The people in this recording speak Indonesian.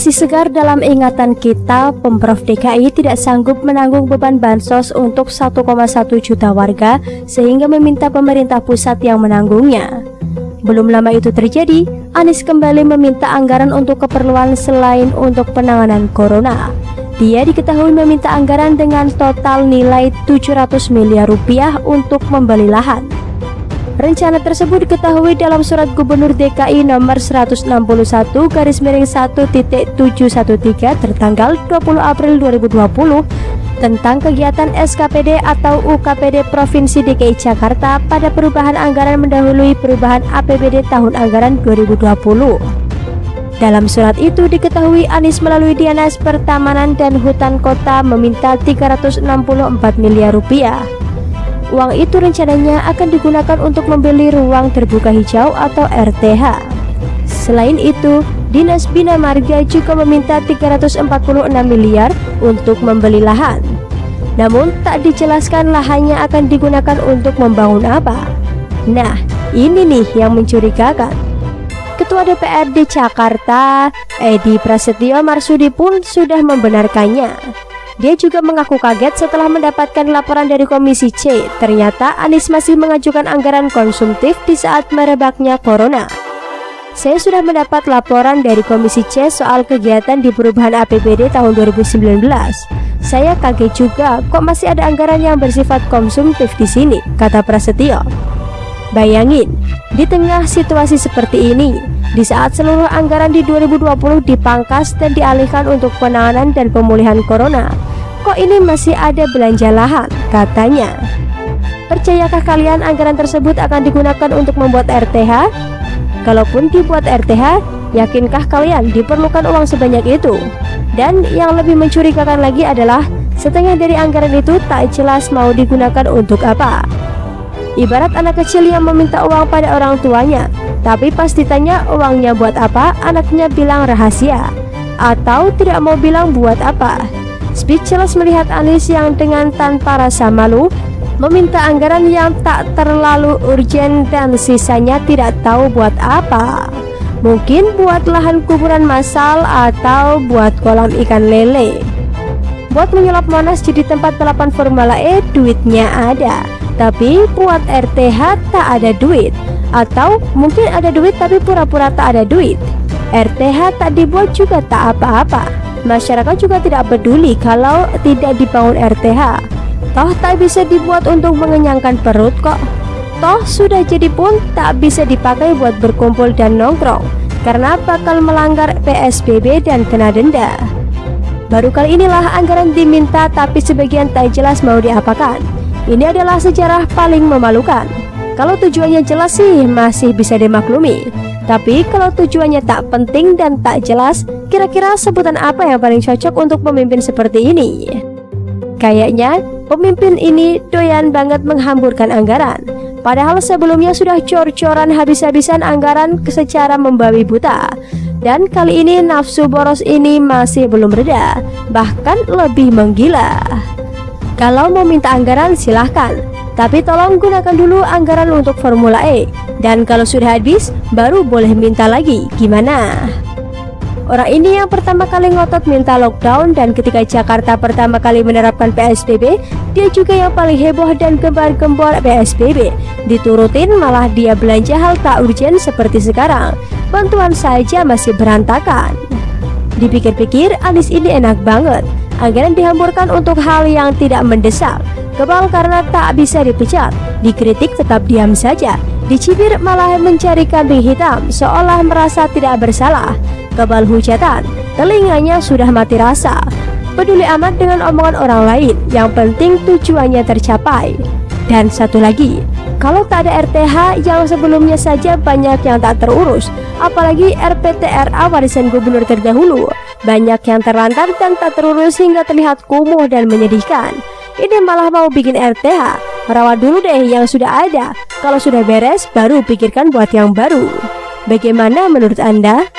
Masih segar dalam ingatan kita, Pemprov DKI tidak sanggup menanggung beban bansos untuk 1,1 juta warga sehingga meminta pemerintah pusat yang menanggungnya. Belum lama itu terjadi, Anies kembali meminta anggaran untuk keperluan selain untuk penanganan corona. Dia diketahui meminta anggaran dengan total nilai 700 miliar rupiah untuk membeli lahan. Rencana tersebut diketahui dalam surat Gubernur DKI nomor 161/1.713 tertanggal 20 April 2020 tentang kegiatan SKPD atau UKPD Provinsi DKI Jakarta pada perubahan anggaran mendahului perubahan APBD tahun anggaran 2020. Dalam surat itu diketahui Anies melalui Dinas Pertamanan dan Hutan Kota meminta 364 miliar rupiah. Uang itu rencananya akan digunakan untuk membeli ruang terbuka hijau atau RTH. Selain itu, Dinas Bina Marga juga meminta 346 miliar untuk membeli lahan. Namun tak dijelaskan lahannya akan digunakan untuk membangun apa. Nah, ini nih yang mencurigakan. Ketua DPRD Jakarta, Edi Prasetyo Marsudi pun sudah membenarkannya. Dia juga mengaku kaget setelah mendapatkan laporan dari Komisi C. Ternyata Anies masih mengajukan anggaran konsumtif di saat merebaknya corona. Saya sudah mendapat laporan dari Komisi C soal kegiatan di perubahan APBD tahun 2019. Saya kaget juga kok masih ada anggaran yang bersifat konsumtif di sini, kata Prasetyo. Bayangin, di tengah situasi seperti ini, di saat seluruh anggaran di 2020 dipangkas dan dialihkan untuk penanganan dan pemulihan corona, kok ini masih ada belanja lahan, katanya. Percayakah kalian anggaran tersebut akan digunakan untuk membuat RTH? Kalaupun dibuat RTH, yakinkah kalian diperlukan uang sebanyak itu? Dan yang lebih mencurigakan lagi adalah setengah dari anggaran itu tak jelas mau digunakan untuk apa. Ibarat anak kecil yang meminta uang pada orang tuanya, tapi pas ditanya uangnya buat apa, anaknya bilang rahasia, atau tidak mau bilang buat apa. Speechless melihat Anies yang dengan tanpa rasa malu meminta anggaran yang tak terlalu urgent dan sisanya tidak tahu buat apa. Mungkin buat lahan kuburan massal atau buat kolam ikan lele. Buat menyulap Monas jadi tempat balapan Formula E, duitnya ada. Tapi buat RTH tak ada duit. Atau mungkin ada duit tapi pura-pura tak ada duit. RTH tak dibuat juga tak apa-apa. Masyarakat juga tidak peduli kalau tidak dibangun RTH. Toh tak bisa dibuat untuk mengenyangkan perut kok. Toh sudah jadi pun tak bisa dipakai buat berkumpul dan nongkrong, karena bakal melanggar PSBB dan kena denda. Baru kali inilah anggaran diminta tapi sebagian tak jelas mau diapakan. Ini adalah sejarah paling memalukan. Kalau tujuannya jelas sih masih bisa dimaklumi. Tapi kalau tujuannya tak penting dan tak jelas, kira-kira sebutan apa yang paling cocok untuk pemimpin seperti ini? Kayaknya pemimpin ini doyan banget menghamburkan anggaran. Padahal sebelumnya sudah cor-coran habis-habisan anggaran secara membabi buta. Dan kali ini nafsu boros ini masih belum reda, bahkan lebih menggila. Kalau mau minta anggaran silahkan, tapi tolong gunakan dulu anggaran untuk Formula E. Dan kalau sudah habis, baru boleh minta lagi, gimana? Orang ini yang pertama kali ngotot minta lockdown, dan ketika Jakarta pertama kali menerapkan PSBB, dia juga yang paling heboh dan gembar-gembor PSBB. Diturutin malah dia belanja hal tak urgent seperti sekarang. Bantuan saja masih berantakan. Dipikir-pikir Anies ini enak banget. Anggaran dihamburkan untuk hal yang tidak mendesak. Kebal karena tak bisa dipecat. Dikritik tetap diam saja. Dicibir malah mencari kambing hitam, seolah merasa tidak bersalah. Kebal hujatan, telinganya sudah mati rasa. Peduli amat dengan omongan orang lain, yang penting tujuannya tercapai. Dan satu lagi, kalau tak ada RTH yang sebelumnya saja banyak yang tak terurus, apalagi RPTRA warisan gubernur terdahulu, banyak yang terlantar dan tak terurus hingga terlihat kumuh dan menyedihkan. Ini malah mau bikin RTH, rawat dulu deh yang sudah ada. Kalau sudah beres, baru pikirkan buat yang baru. Bagaimana menurut Anda?